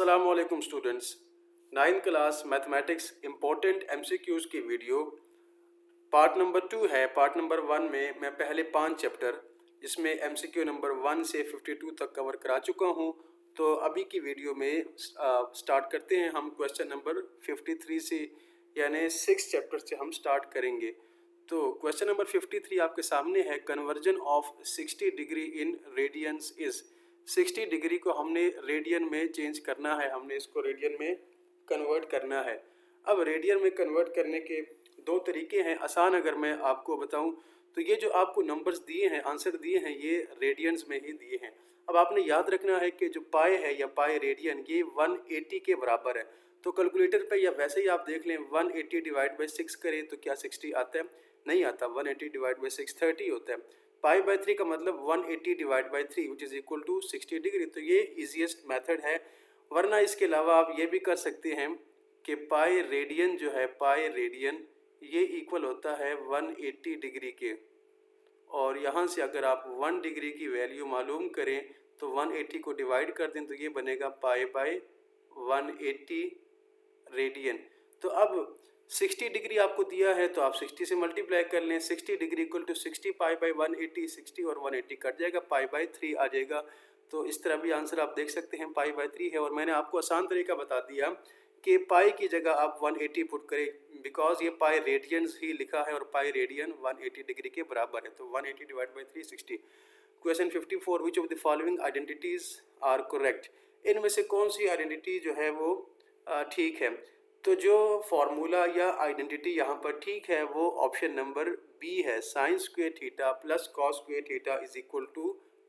अस्सलामुअलैकुम students. 9th class mathematics important MCQs की video part number 2 है। पार्ट नंबर 1 में मैं पहले 5 चैप्टर जिसमें एमसीक्यू नंबर 1 से 52 तक कवर करा चुका हूं। तो अभी की वीडियो में स्टार्ट करते हैं हम क्वेश्चन नंबर 53 से, यानी 6 चैप्टर से हम स्टार्ट करेंगे। तो क्वेश्चन नंबर 53 आपके सामने है। Conversion of 60 degree in radiance is. 60 degree को हमने रेडियन में चेंज करना है, हमने इसको रेडियन में कन्वर्ट करना है। अब रेडियन में कन्वर्ट करने के दो तरीके हैं। आसान अगर मैं आपको बताऊं तो ये जो आपको नंबर्स दिए हैं, आंसर दिए हैं, ये रेडियंस में ही दिए हैं। अब आपने याद रखना है कि जो पाई है या पाई रेडियन ये 180 के बराबर है। तो कैलकुलेटर पे या वैसे ही आप देख लें 180 डिवाइड बाई 6 करें तो क्या 60 आता है? नहीं आता। 180 डिवाइड बाई 6 30 होता है। पाई बाई 3 का मतलब 180 divide by 3 which is equal to 60 degree. तो ये ईजीएस्ट मेथड है। वरना इसके अलावा आप ये भी कर सकते हैं कि पाई रेडियन जो है, पाई रेडियन ये इक्वल होता है 180 डिग्री के, और यहाँ से अगर आप 1 डिग्री की वैल्यू मालूम करें तो 180 को डिवाइड कर दें तो ये बनेगा पाई बाई 180 रेडियन। तो अब 60 डिग्री आपको दिया है तो आप 60 से मल्टीप्लाई कर लें। 60 degree equal to 60 pi by 180, 60 और 180 कट जाएगा, पाई बाई 3 आ जाएगा। तो इस तरह भी आंसर आप देख सकते हैं, पाई बाई 3 है। और मैंने आपको आसान तरीका बता दिया कि पाई की जगह आप 180 पुट करें, बिकॉज ये पाई रेडियंस ही लिखा है और पाई रेडियन 180 डिग्री के बराबर है। तो 180 divide by 3 60। Question 54, which of the following identities are correct. इनमें से कौन सी आइडेंटिटी जो है वो ठीक है? तो जो फॉर्मूला या आइडेंटिटी यहाँ पर ठीक है वो ऑप्शन नंबर बी है। Sine square theta plus cos square theta is equal to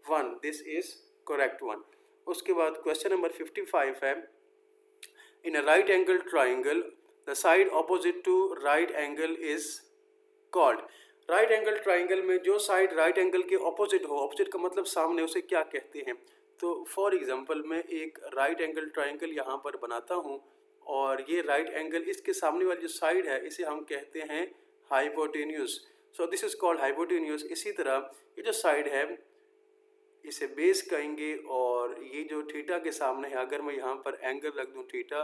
1। This is correct one. उसके बाद क्वेश्चन नंबर 55 है। In a right angle triangle the side opposite to right angle is called. Right angle triangle में जो side right angle के opposite हो, opposite का मतलब सामने, उसे क्या कहते हैं? तो फॉर एग्जांपल मैं एक राइट एंगल ट्राइंगल यहाँ पर बनाता हूँ और ये राइट एंगल, इसके सामने वाली जो साइड है इसे हम कहते हैं hypotenuse. So this is called hypotenuse. इसी तरह ये जो साइड है इसे बेस कहेंगे, और ये जो थीटा के सामने है, अगर मैं यहाँ पर एंगल रख दूँ थीटा,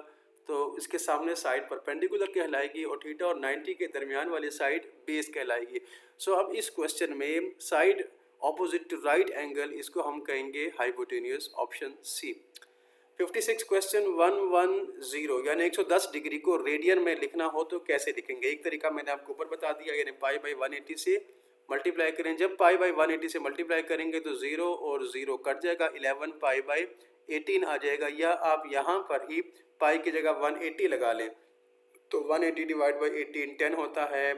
तो इसके सामने साइड परपेंडिकुलर कहलाएगी और थीटा और 90 के दरमियान वाली साइड बेस कहलाएगी। सो अब इस क्वेश्चन में side opposite to right angle, इसको हम कहेंगे हाइपोटेन्यूज, ऑप्शन सी। 56 क्वेश्चन 110, यानी 110 डिग्री को रेडियन में लिखना हो तो कैसे लिखेंगे? एक तरीका मैंने आपको ऊपर बता दिया, यानी पाई बाई 180 से मल्टीप्लाई करें। जब पाई बाई 180 से मल्टीप्लाई करेंगे तो 0 और 0 कट जाएगा, 11 पाई बाई 18 आ जाएगा। या आप यहाँ पर ही पाई की जगह 180 लगा लें तो 180 डिवाइड बाई 18 10 होता है,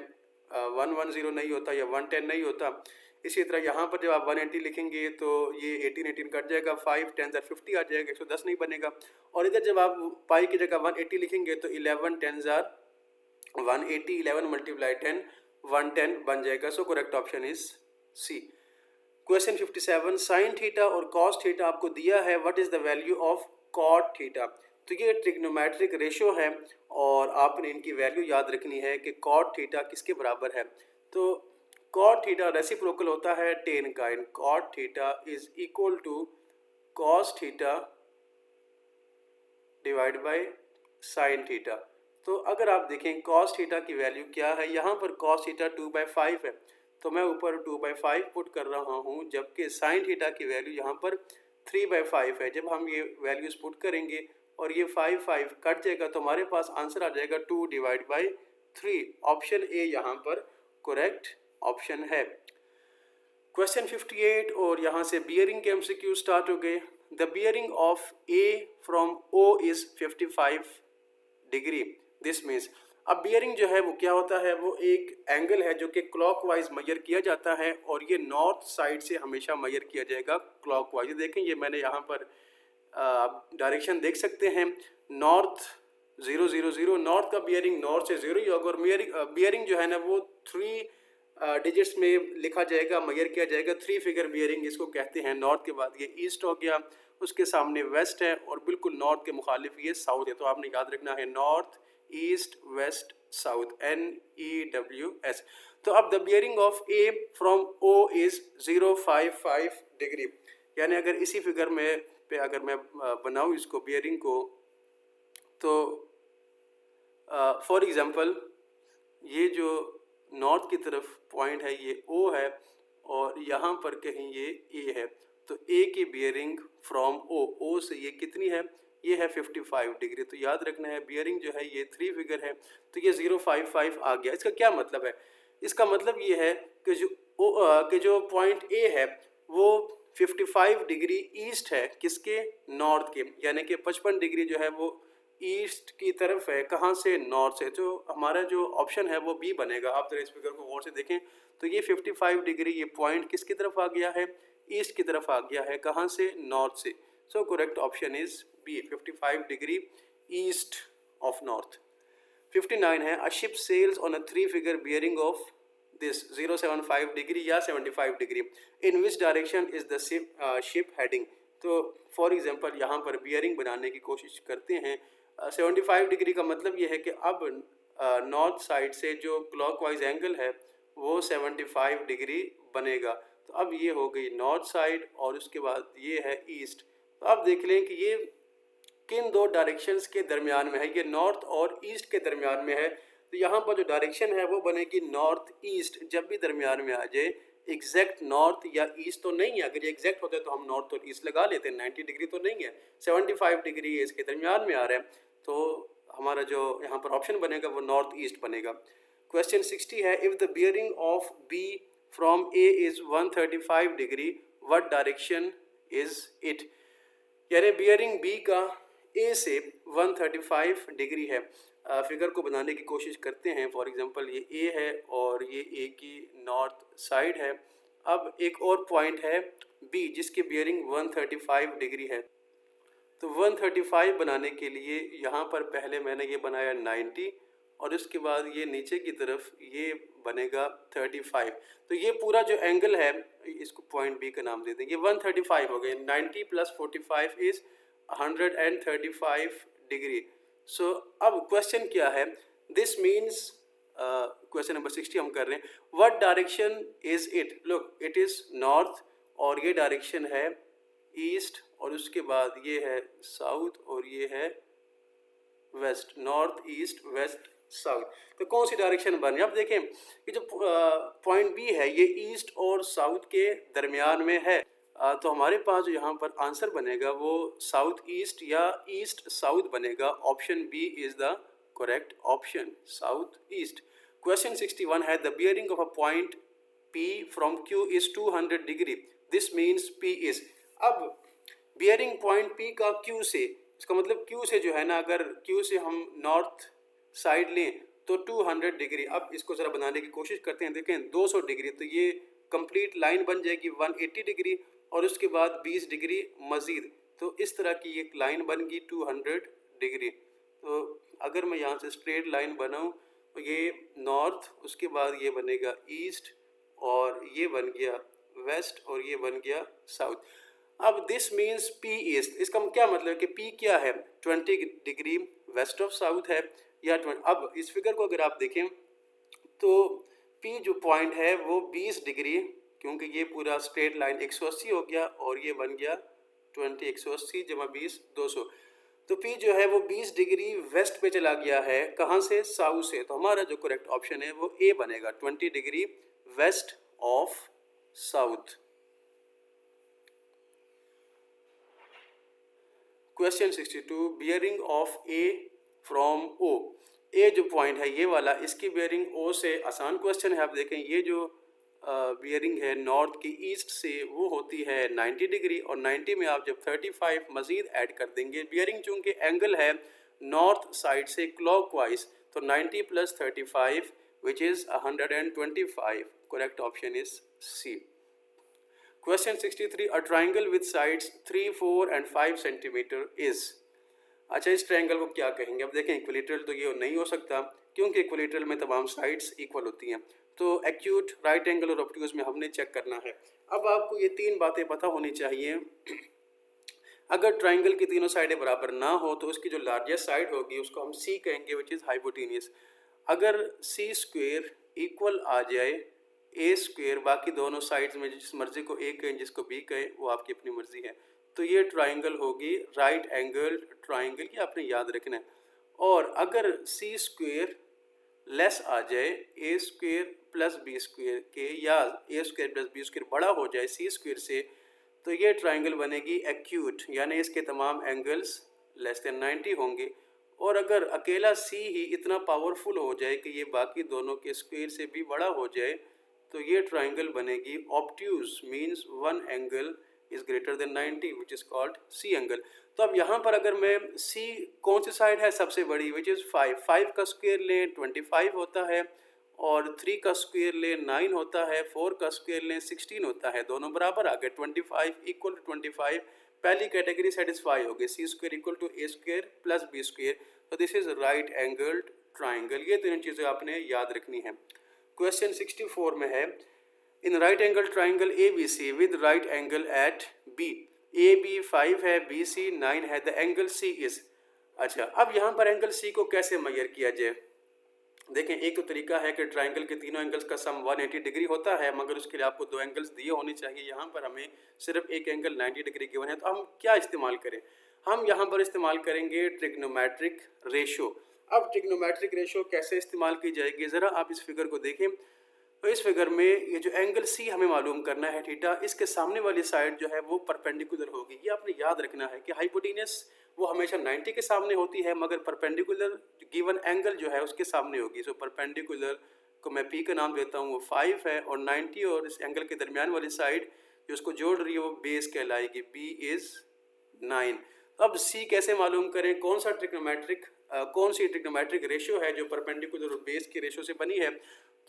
110 नहीं होता या 110 नहीं होता। इसी तरह यहाँ पर जब आप 180 लिखेंगे तो ये 18 कट जाएगा, 5 10 50 आ जाएगा, 110 नहीं बनेगा। और इधर जब आप पाई की जगह 180 लिखेंगे तो 11 10 180, 11 मल्टीप्लाई 10 110 बन जाएगा। So correct option is C. Question 57, sine theta और कॉस थीटा आपको दिया है, what is the value of cot theta. तो ये ट्रिग्नोमेट्रिक रेशो है और आपने इनकी वैल्यू याद रखनी है कि कॉट थीटा किसके बराबर है। तो कॉट थीटा रेसिप्रोकल होता है टेन का। In cot theta is equal to cos theta divide by sine theta. तो अगर आप देखें कॉस थीटा की वैल्यू क्या है, यहाँ पर कॉस थीटा 2/5 है, तो मैं ऊपर 2/5 पुट कर रहा हूँ, जबकि साइन थीटा की वैल्यू यहाँ पर 3/5 है। जब हम ये वैल्यूज पुट करेंगे और ये 5 कट जाएगा तो हमारे पास आंसर आ जाएगा 2 डिवाइड बाई 3। ऑप्शन ए यहाँ पर करेक्ट ऑप्शन है। क्वेश्चन 58, और यहाँ से बियरिंग के एमसीक्यू स्टार्ट हो गए। The bearing of A from O is 55 degree. This means, अब बियरिंग जो है वो क्या होता है, वो एक एंगल है जो कि क्लॉकवाइज मेजर किया जाता है और ये नॉर्थ साइड से हमेशा मेजर किया जाएगा क्लॉकवाइज। देखें ये मैंने यहाँ पर आप डायरेक्शन देख सकते हैं, नॉर्थ 0 0 0, नॉर्थ का बियरिंग नॉर्थ से 0 ही होगा। और बियरिंग जो है ना वो 3 डिजिट्स में लिखा जाएगा, मेजर किया जाएगा। 3 फिगर बियरिंग इसको कहते हैं। नॉर्थ के बाद ये ईस्ट हो गया, उसके सामने वेस्ट है और बिल्कुल नॉर्थ के मुखालिफ ये साउथ है। तो आपने याद रखना है north east west south, NEWS। तो अब the bearing of A from O is 055 degree, यानी अगर इसी फिगर में पे अगर मैं बनाऊँ इसको बियरिंग को, तो फॉर एग्ज़ाम्पल ये जो नॉर्थ की तरफ पॉइंट है ये ओ है और यहाँ पर कहीं ये ए है, तो ए की बियरिंग फ्रॉम ओ से ये कितनी है, ये है 55 डिग्री। तो याद रखना है बियरिंग जो है ये 3 फिगर है, तो ये 055 आ गया। इसका क्या मतलब है? इसका मतलब ये है कि जो पॉइंट ए है वो 55 डिग्री ईस्ट है किसके, नॉर्थ के, यानी कि 55 डिग्री जो है वो ईस्ट की तरफ है, कहाँ से, नॉर्थ से। तो हमारा जो ऑप्शन है वो बी बनेगा। आप जरा इस फिगर को गौर से देखें तो ये 55 डिग्री ये पॉइंट किसकी तरफ आ गया है, ईस्ट की तरफ आ गया है, कहाँ से, नॉर्थ से। So correct option is B, 55 degree east of north. 59 है, a ship sails on a 3 figure bearing of this 075 degree या 75 degree, in which direction is the ship heading. तो फॉर एग्जांपल यहाँ पर बियरिंग बनाने की कोशिश करते हैं। 75 डिग्री का मतलब ये है कि अब नॉर्थ साइड से जो क्लॉकवाइज एंगल है वो 75 डिग्री बनेगा। तो अब ये हो गई नॉर्थ साइड और उसके बाद ये है ईस्ट। तो अब देख लें कि ये किन दो डायरेक्शंस के दरमियान में है, ये नॉर्थ और ईस्ट के दरमियान में है। तो यहाँ पर जो डायरेक्शन है वो बनेगी नॉर्थ ईस्ट। जब भी दरमियान में आ जाए, एग्जैक्ट नॉर्थ या ईस्ट तो नहीं है, अगर ये एग्जैक्ट होता है तो हम नॉर्थ और ईस्ट लगा लेते हैं, 90 डिग्री तो नहीं है, 75 डिग्री है, इसके दरमियान में आ रहा है, तो हमारा जो यहाँ पर ऑप्शन बनेगा वो नॉर्थ ईस्ट बनेगा। क्वेश्चन 60 है, if the bearing of B from A is 135 degree, what direction is it. यानी बियरिंग बी का ए से 135 डिग्री है। फिगर को बनाने की कोशिश करते हैं। फॉर एग्जांपल ये ए है और ये ए की नॉर्थ साइड है। अब एक और पॉइंट है बी जिसकी बियरिंग 135 डिग्री है। तो 135 बनाने के लिए यहाँ पर पहले मैंने ये बनाया 90 और उसके बाद ये नीचे की तरफ ये बनेगा 35। तो ये पूरा जो एंगल है, इसको पॉइंट बी का नाम दे दें, ये 135 हो गए। 90 + 45 इज़ 135 डिग्री। सो अब क्वेश्चन क्या है, दिस मीन्स क्वेश्चन नंबर 60 हम कर रहे हैं, what direction is it. Look, it is north और ये डायरेक्शन है ईस्ट और उसके बाद ये है साउथ और ये है west, north east west south. तो कौन सी डायरेक्शन बन रही है? अब देखें ये जो पॉइंट बी है ये ईस्ट और साउथ के दरमियान में है। तो हमारे पास जो यहाँ पर आंसर बनेगा वो साउथ ईस्ट या ईस्ट साउथ बनेगा। Option B is the correct option, south east. Question 61 है, the bearing of a point P from Q is 200 degree, this means P is. अब बियरिंग पॉइंट P का Q से, इसका मतलब Q से जो है ना, अगर Q से हम नॉर्थ साइड लें तो 200 डिग्री। अब इसको ज़रा बनाने की कोशिश करते हैं। देखें 200 डिग्री, तो ये कंप्लीट लाइन बन जाएगी 180 डिग्री और उसके बाद 20 डिग्री मज़ीद। तो इस तरह की एक लाइन बन गई 200 डिग्री। तो अगर मैं यहाँ से स्ट्रेट लाइन बनाऊँ तो ये नॉर्थ, उसके बाद ये बनेगा ईस्ट और ये बन गया वेस्ट और ये बन गया साउथ। अब दिस मीन्स P ईस्ट, इसका क्या मतलब है कि P क्या है, 20 डिग्री वेस्ट ऑफ साउथ है या 20। अब इस फिगर को अगर आप देखें तो P जो पॉइंट है वो 20 डिग्री, क्योंकि ये पूरा स्ट्रेट लाइन 180 हो गया और ये बन गया 20, 180 जमा 20 200। तो P जो है वो 20 डिग्री वेस्ट पे चला गया है, कहाँ से, साउथ से। तो हमारा जो करेक्ट ऑप्शन है वो ए बनेगा, 20 degree west of south. Question 62, bearing of A from O. A जो पॉइंट है ये वाला, इसकी बियरिंग ओ से, आसान क्वेश्चन है। आप देखें ये जो बियरिंग है नॉर्थ की ईस्ट से वो होती है 90 डिग्री और 90 में आप जब 35 मज़ीद ऐड कर देंगे, बियरिंग चूँकि एंगल है नॉर्थ साइड से क्लॉकवाइज, तो 90 + 35 which is 125। Correct option is C. Question 63, a triangle with sides 3, 4 and 5 centimetre is. अच्छा, इस ट्रायंगल को क्या कहेंगे? अब देखें इक्विलेटरल तो ये नहीं हो सकता क्योंकि इक्विलेटरल में तमाम साइड्स इक्वल होती हैं। तो एक्यूट, राइट एंगल और ऑब्ट्यूज में हमने चेक करना है। अब आपको ये 3 बातें पता होनी चाहिए। अगर ट्रायंगल की तीनों साइडें बराबर ना हो तो उसकी जो लार्जेस्ट साइड होगी उसको हम सी कहेंगे, विच इज़ हाइपोटेनियस। अगर सी स्क्वेयर इक्वल आ जाए ए स्क्वेयर, बाकी दोनों साइड्स में जिस मर्जी को ए कहें जिसको बी कहें वो आपकी अपनी मर्जी है, तो ये ट्राइंगल होगी राइट एंगल ट्राइंगल, ये आपने याद रखना है। और अगर सी स्क्वेयर लेस आ जाए ए स्क्वेयर प्लस बी स्क्वेयर के, या ए स्क्वेयर प्लस बी स्क्वेयर बड़ा हो जाए सी स्क्वेयर से, तो ये ट्राइंगल बनेगी एक्यूट, यानी इसके तमाम एंगल्स लेस देन 90 होंगे। और अगर अकेला सी ही इतना पावरफुल हो जाए कि ये बाकी दोनों के स्क्वेयर से भी बड़ा हो जाए, तो ये ट्राइंगल बनेगी obtuse, means one angle is greater than 90 which is called C angle. तो अब यहाँ पर अगर मैं सी कौन सी साइड है सबसे बड़ी, विच इज़ 5 का स्क्वायर लें 25 होता है, और 3 का स्क्वायर लें 9 होता है, 4 का स्क्वायर लें 16 होता है, दोनों बराबर आ गए, 25 इक्वल टू 25, पहली कैटेगरी सेटिस्फाई हो गई, c square equal to a square plus b square. तो this is right angled triangle. ये तीन चीज़ें आपने याद रखनी है। क्वेश्चन 64 में है, in right angle triangle A B C with right angle at B, A B 5 है, बी सी 9 है, द एंगल सी इज। अच्छा, अब यहाँ पर एंगल सी को कैसे मेजर किया जाए? देखें, एक तो तरीका है कि ट्राइंगल के तीनों एंगल्स का सम 180 डिग्री होता है, मगर उसके लिए आपको दो एंगल्स दिए होने चाहिए। यहाँ पर हमें सिर्फ एक एंगल 90 डिग्री गिवन है, तो हम क्या इस्तेमाल करें? हम यहाँ पर इस्तेमाल करेंगे ट्रिग्नोमेट्रिक रेशो। अब ट्रिग्नोमेट्रिक रेशो कैसे इस्तेमाल की जाएगी, ज़रा आप इस फिगर को देखें। तो इस फिगर में ये जो एंगल सी हमें मालूम करना है थीटा, इसके सामने वाली साइड जो है वो परपेंडिकुलर होगी। ये आपने याद रखना है कि हाइपोटेनस वो हमेशा 90 के सामने होती है, मगर परपेंडिकुलर गिवन एंगल जो है उसके सामने होगी। सो परपेंडिकुलर को मैं पी का नाम देता हूँ, वो 5 है, और 90 और इस एंगल के दरमियान वाली साइड जो उसको जोड़ रही है वो बेस कहलाएगी, बी इज़ 9। अब सी कैसे मालूम करें? कौन सी ट्रिग्नोमेट्रिक रेशियो है जो परपेंडिकुलर और बेस की रेशियो से बनी है?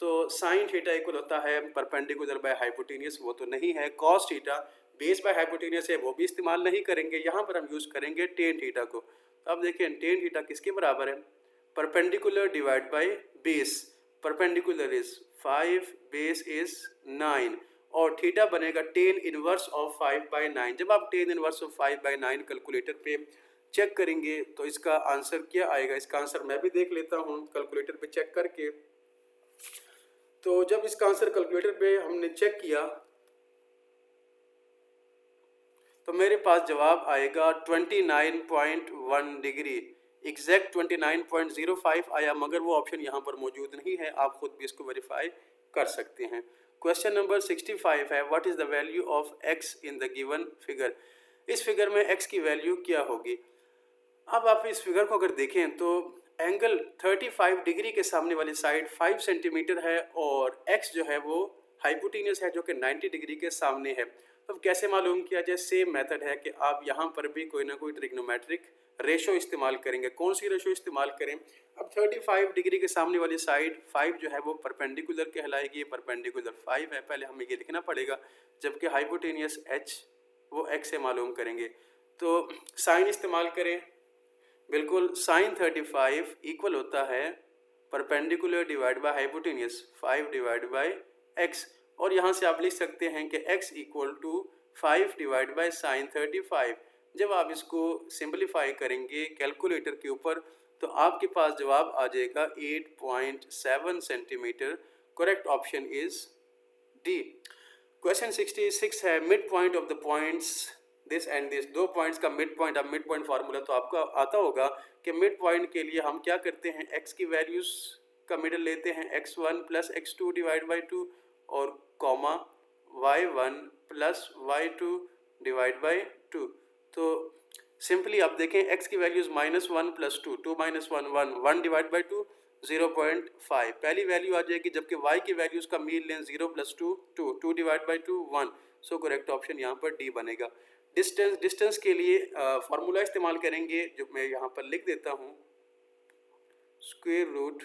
तो साइन थीटा इक्वल होता है परपेंडिकुलर बाय हाइपोटेनियस, वो तो नहीं है। Cos theta base by hypotenuse है, वो भी इस्तेमाल नहीं करेंगे। यहाँ पर हम यूज़ करेंगे टेन थीटा को। तो अब देखिए टेन थीटा किसके बराबर है? Perpendicular divide by base. Perpendicular is 5, base is 9, और थीटा बनेगा टेन इनवर्स ऑफ 5/9। जब आप टेन इनवर्स ऑफ 5/9 कैलकुलेटर पे चेक करेंगे तो इसका आंसर क्या आएगा? इसका आंसर मैं भी देख लेता हूँ कैलकुलेटर पे चेक करके। तो जब इसका आंसर कैलकुलेटर पे हमने चेक किया तो मेरे पास जवाब आएगा 29.1 डिग्री, एग्जैक्ट 29.05 आया, मगर वो ऑप्शन यहाँ पर मौजूद नहीं है। आप खुद भी इसको वेरीफाई कर सकते हैं। क्वेश्चन नंबर 65 है, what is the value of x in the given figure. इस फिगर में x की वैल्यू क्या होगी? अब आप इस फिगर को अगर देखें तो एंगल 35 डिग्री के सामने वाली साइड 5 सेंटीमीटर है, और x जो है वो हाइपोटेनियस है जो कि 90 डिग्री के सामने है। तो अब कैसे मालूम किया जाए? सेम मेथड है कि आप यहाँ पर भी कोई ना कोई ट्रिग्नोमेट्रिक रेशो इस्तेमाल करेंगे। कौन सी रेशो इस्तेमाल करें? अब 35 डिग्री के सामने वाली साइड 5 जो है वो परपेंडिकुलर कहलाएगी, परपेंडिकुलर 5 है, पहले हमें ये लिखना पड़ेगा, जबकि हाइपोटेनियस h वो x से मालूम करेंगे। तो साइन इस्तेमाल करें, बिल्कुल, साइन 35 इक्वल होता है perpendicular divide by hypotenuse 5 divide bye x, और यहाँ से आप लिख सकते हैं कि x equal to 5 divide by sine 35। जब आप इसको सिंपलीफाई करेंगे कैलकुलेटर के ऊपर तो आपके पास जवाब आ जाएगा 8.7 centimetre. Correct option is D. Question 66 है, mid point of the points this and this, दो पॉइंट्स का मिड पॉइंट। अब मिड पॉइंट फार्मूला तो आपको आता होगा कि मिड पॉइंट के लिए हम क्या करते हैं, x की वैल्यूज का मिडल लेते हैं, x1 plus x2 divide by 2, और comma y1 plus y2 divide by 2। तो सिंपली आप देखें x की values -1 plus 2, 2 minus 1 1, 1 divide by 2 0.5 पहली वैल्यू आ जाएगी, जबकि y की वैल्यूज का मीन लें 0 plus 2 2, 2 divide by 2 1। So correct option यहाँ पर डी बनेगा। डिस्टेंस के लिए फार्मूला इस्तेमाल करेंगे जो मैं यहाँ पर लिख देता हूँ, square root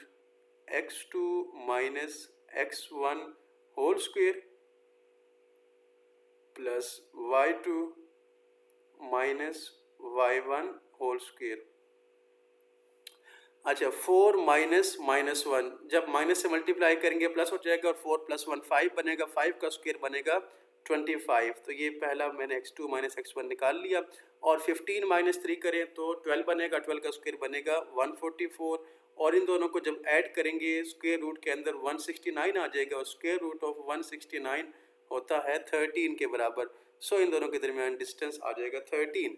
x2 minus x1 whole square plus y2 minus y1 whole square. अच्छा, 4 माइनस -1, जब माइनस से मल्टीप्लाई करेंगे प्लस हो जाएगा, और 4 प्लस 1 5 बनेगा, 5 का स्क्वायर बनेगा 25। तो ये पहला मैंने x2 माइनस x1 निकाल लिया, और 15 माइनस 3 करें तो 12 बनेगा, 12 का स्क्वायर बनेगा 144, और इन दोनों को जब ऐड करेंगे स्क्वायर रूट के अंदर 169 आ जाएगा, और स्क्वायर रूट ऑफ 169 होता है 13 के बराबर। सो इन दोनों के दरमियान डिस्टेंस आ जाएगा 13।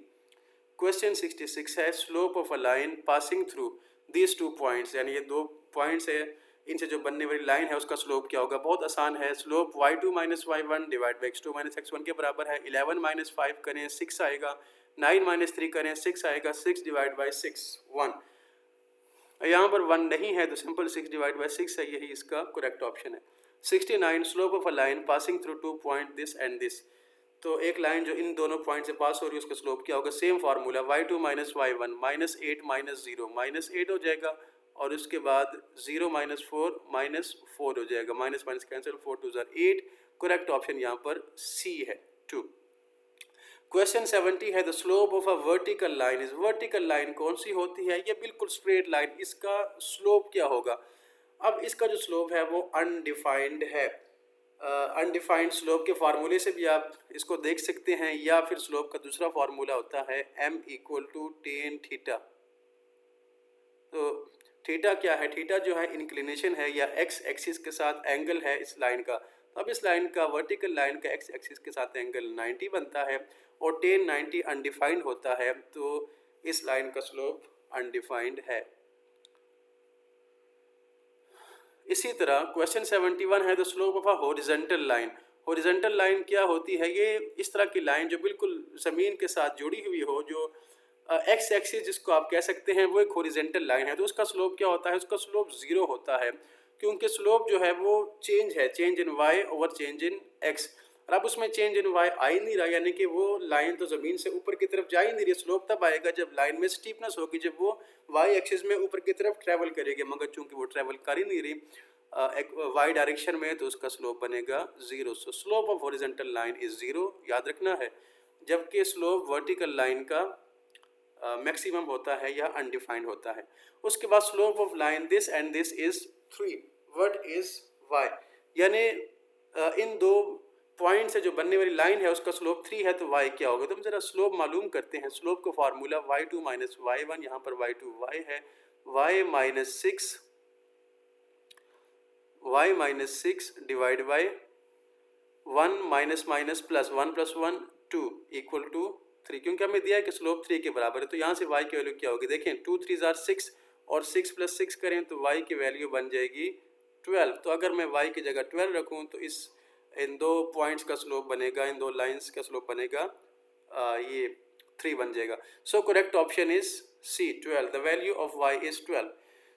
क्वेश्चन 66 है, slope of a line passing through these two points, यानी ये दो पॉइंट्स है, इनसे जो बनने वाली लाइन है उसका स्लोप क्या होगा। बहुत आसान है, slope y2 minus y1 divide by x2 minus x1 के बराबर है। 11 माइनस 5 करें 6 आएगा, 9 माइनस 3 करें 6 आएगा, 6 डिवाइड बाई 6 1। यहाँ पर 1 नहीं है तो सिंपल 6 डिवाइड बाई 6 है, यही इसका करेक्ट ऑप्शन है। 69 slope of a line passing through 2 point this and this. तो एक लाइन जो इन दोनों पॉइंट से पास हो रही है उसका स्लोप क्या होगा। Same formula y2 minus y1 minus 8 minus 0 minus 8 हो जाएगा, और उसके बाद 0 माइनस 4 माइनस 4 हो जाएगा, minus minus cancel, 4 2 8। Correct option यहाँ पर सी है 2। क्वेश्चन 70 है the slope of a vertical line is. Vertical line कौन सी होती है, ये बिल्कुल स्ट्रेट लाइन, इसका स्लोप क्या होगा। अब इसका जो स्लोप है वो अनडिफाइंड है। अनडिफाइंड स्लोप के फार्मूले से भी आप इसको देख सकते हैं, या फिर स्लोप का दूसरा फार्मूला होता है m equal to tan theta. तो थीटा क्या है, थीटा जो है इंक्लिनेशन है या एक्स एक्सिस के साथ एंगल है इस लाइन का। अब इस लाइन का, वर्टिकल लाइन का एक्स एक्सिस के साथ एंगल 90 बनता है, और टेन 90 अनडिफाइंड होता है, तो इस लाइन का स्लोप अनडिफाइंड है। इसी तरह क्वेश्चन 71 है the slope of a horizontal line. Horizontal line क्या होती है, ये इस तरह की लाइन जो बिल्कुल ज़मीन के साथ जुड़ी हुई हो, जो एक्स एक्सिस जिसको आप कह सकते हैं, वो एक हॉरिजॉन्टल लाइन है। तो उसका स्लोप क्या होता है, उसका स्लोप 0 होता है, क्योंकि स्लोप जो है वो चेंज है, change in Y over change in X. और अब उसमें चेंज इन वाई आ ही नहीं रहा, यानी कि वो लाइन तो ज़मीन से ऊपर की तरफ जा ही नहीं रही। स्लोप तब आएगा जब लाइन में स्टीपनेस होगी, जब वो वाई एक्सिस में ऊपर की तरफ ट्रैवल करेगी, मगर चूंकि वो ट्रैवल कर ही नहीं रही वाई डायरेक्शन में, तो उसका स्लोप बनेगा 0। सो slope of horizontal line is 0, याद रखना है। जबकि स्लोप वर्टिकल लाइन का मैक्सिमम होता है या अनडिफाइंड होता है। उसके बाद slope of line this and this is 3, what is y, यानी इन दो पॉइंट से जो बनने वाली लाइन है उसका स्लोप 3 है, तो y क्या होगा। तो हम जरा स्लोप मालूम करते हैं। स्लोप का फार्मूला y2 माइनस y1, यहाँ पर y2 y है, y minus 6 divide by 1 minus minus plus 1 plus 1 2 equal to 3, क्योंकि हमें दिया है कि स्लोप 3 के बराबर है। तो यहाँ से y की वैल्यू क्या होगी, देखें 2 3 जार 6 और 6 प्लस 6 करें तो y की वैल्यू बन जाएगी 12। तो अगर मैं y की जगह 12 रखूँ तो इन दो पॉइंट्स का स्लोप बनेगा, इन दो लाइंस का स्लोप बनेगा ये 3 बन जाएगा। So correct option is C 12, the value of y is 12।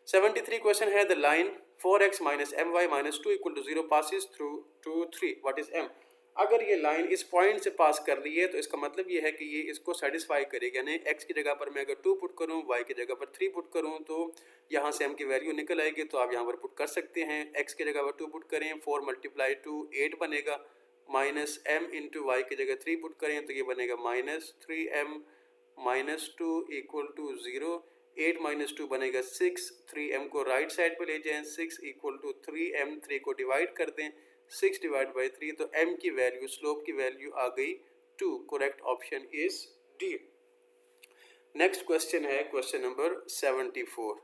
73 question है the line 4x minus m y minus 2 equal to 0 passes through 2 3, what is m। अगर ये लाइन इस पॉइंट से पास कर रही है तो इसका मतलब ये है कि ये इसको सेटिस्फाई करेगी, यानी x की जगह पर मैं अगर 2 पुट करूँ, y की जगह पर 3 पुट करूँ, तो यहाँ से m की वैल्यू निकल आएगी। तो आप यहाँ पर पुट कर सकते हैं, x की जगह पर 2 पुट करें, 4 मल्टीप्लाई 2 8 बनेगा, माइनस m इंटू वाई की जगह 3 पुट करें तो ये बनेगा minus 3m minus 2 equal to 0। 8 minus 2 बनेगा 6, 3m को राइट साइड पे ले जाएं, 6 इक्वल टू 3m, 3 को डिवाइड कर दें, 6 डिवाइड बाई 3, तो m की वैल्यू, स्लोप की वैल्यू आ गई 2। Correct option is D. Next question है क्वेश्चन नंबर 74।